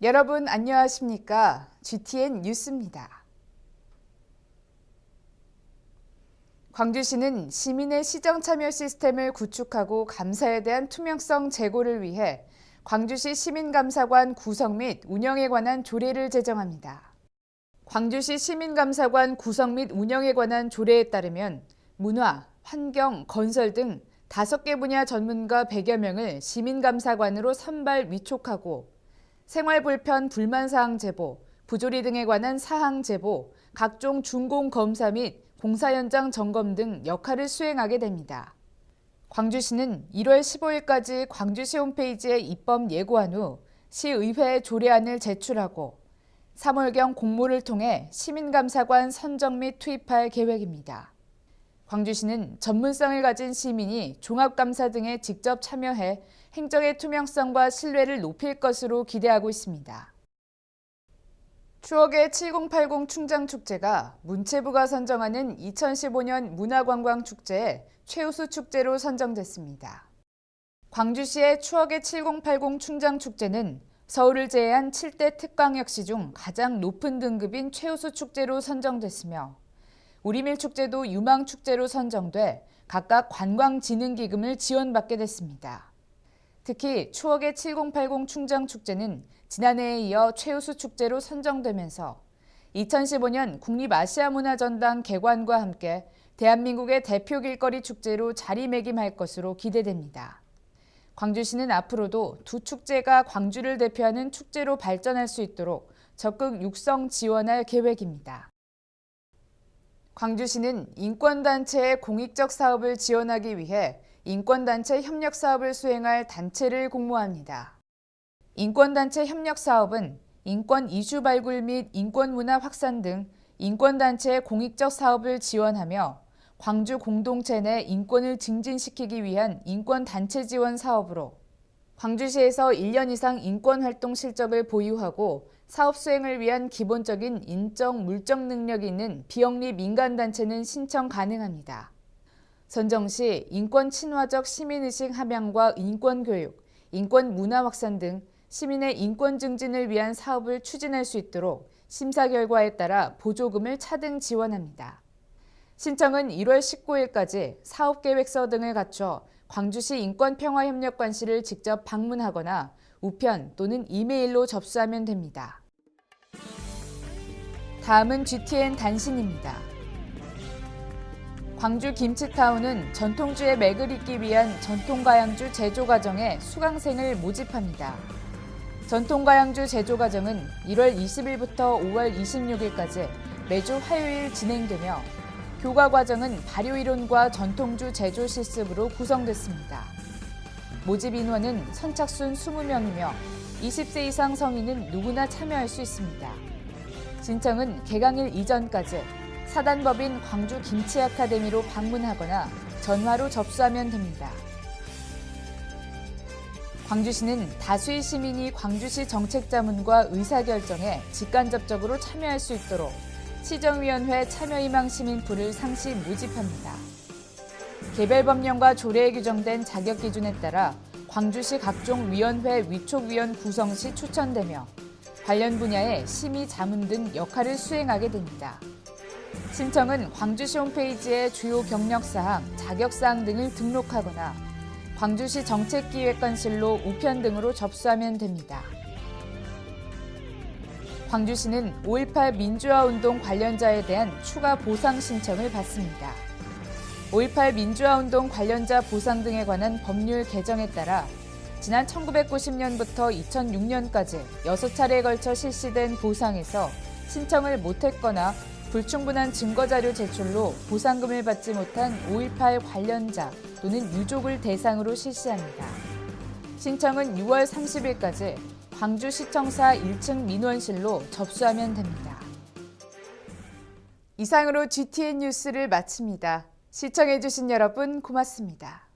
여러분 안녕하십니까? GTN 뉴스입니다. 광주시는 시민의 시정 참여 시스템을 구축하고 감사에 대한 투명성 제고를 위해 광주시 시민감사관 구성 및 운영에 관한 조례를 제정합니다. 광주시 시민감사관 구성 및 운영에 관한 조례에 따르면 문화, 환경, 건설 등 5개 분야 전문가 100여 명을 시민감사관으로 선발 위촉하고 생활 불편 불만 사항 제보, 부조리 등에 관한 사항 제보, 각종 준공 검사 및 공사 현장 점검 등 역할을 수행하게 됩니다. 광주시는 1월 15일까지 광주시 홈페이지에 입법 예고한 후 시의회에 조례안을 제출하고 3월경 공모를 통해 시민감사관 선정 및 투입할 계획입니다. 광주시는 전문성을 가진 시민이 종합감사 등에 직접 참여해 행정의 투명성과 신뢰를 높일 것으로 기대하고 있습니다. 추억의 7080 충장축제가 문체부가 선정하는 2015년 문화관광축제의 최우수 축제로 선정됐습니다. 광주시의 추억의 7080 충장축제는 서울을 제외한 7대 특광역시 중 가장 높은 등급인 최우수 축제로 선정됐으며 우리밀축제도 유망축제로 선정돼 각각 관광진흥기금을 지원받게 됐습니다. 특히 추억의 7080 충장축제는 지난해에 이어 최우수 축제로 선정되면서 2015년 국립아시아문화전당 개관과 함께 대한민국의 대표 길거리 축제로 자리매김할 것으로 기대됩니다. 광주시는 앞으로도 두 축제가 광주를 대표하는 축제로 발전할 수 있도록 적극 육성 지원할 계획입니다. 광주시는 인권단체의 공익적 사업을 지원하기 위해 인권단체 협력 사업을 수행할 단체를 공모합니다. 인권단체 협력 사업은 인권 이슈 발굴 및 인권문화 확산 등 인권단체의 공익적 사업을 지원하며 광주 공동체 내 인권을 증진시키기 위한 인권단체 지원 사업으로 광주시에서 1년 이상 인권활동 실적을 보유하고 사업 수행을 위한 기본적인 인적, 물적 능력이 있는 비영리 민간단체는 신청 가능합니다. 선정 시 인권 친화적 시민의식 함양과 인권교육, 인권문화 확산 등 시민의 인권 증진을 위한 사업을 추진할 수 있도록 심사 결과에 따라 보조금을 차등 지원합니다. 신청은 1월 19일까지 사업계획서 등을 갖춰 광주시 인권평화협력관실을 직접 방문하거나 우편 또는 이메일로 접수하면 됩니다. 다음은 GTN 단신입니다. 광주 김치타운은 전통주의 맥을 잇기 위한 전통가양주 제조 과정에 수강생을 모집합니다. 전통가양주 제조 과정은 1월 20일부터 5월 26일까지 매주 화요일 진행되며 교과 과정은 발효이론과 전통주 제조 실습으로 구성됐습니다. 모집 인원은 선착순 20명이며 20세 이상 성인은 누구나 참여할 수 있습니다. 신청은 개강일 이전까지 사단법인 광주 김치아카데미로 방문하거나 전화로 접수하면 됩니다. 광주시는 다수의 시민이 광주시 정책자문과 의사결정에 직간접적으로 참여할 수 있도록 시정위원회 참여희망 시민풀을 상시 모집합니다. 개별법령과 조례에 규정된 자격기준에 따라 광주시 각종 위원회 위촉위원 구성 시 추천되며 관련 분야의 심의 자문 등 역할을 수행하게 됩니다. 신청은 광주시 홈페이지에 주요 경력사항, 자격사항 등을 등록하거나 광주시 정책기획관실로 우편 등으로 접수하면 됩니다. 광주시는 5.18 민주화운동 관련자에 대한 추가 보상 신청을 받습니다. 5.18 민주화운동 관련자 보상 등에 관한 법률 개정에 따라 지난 1990년부터 2006년까지 6차례에 걸쳐 실시된 보상에서 신청을 못했거나 불충분한 증거자료 제출로 보상금을 받지 못한 5.18 관련자 또는 유족을 대상으로 실시합니다. 신청은 6월 30일까지 광주시청사 1층 민원실로 접수하면 됩니다. 이상으로 GTN 뉴스를 마칩니다. 시청해주신 여러분 고맙습니다.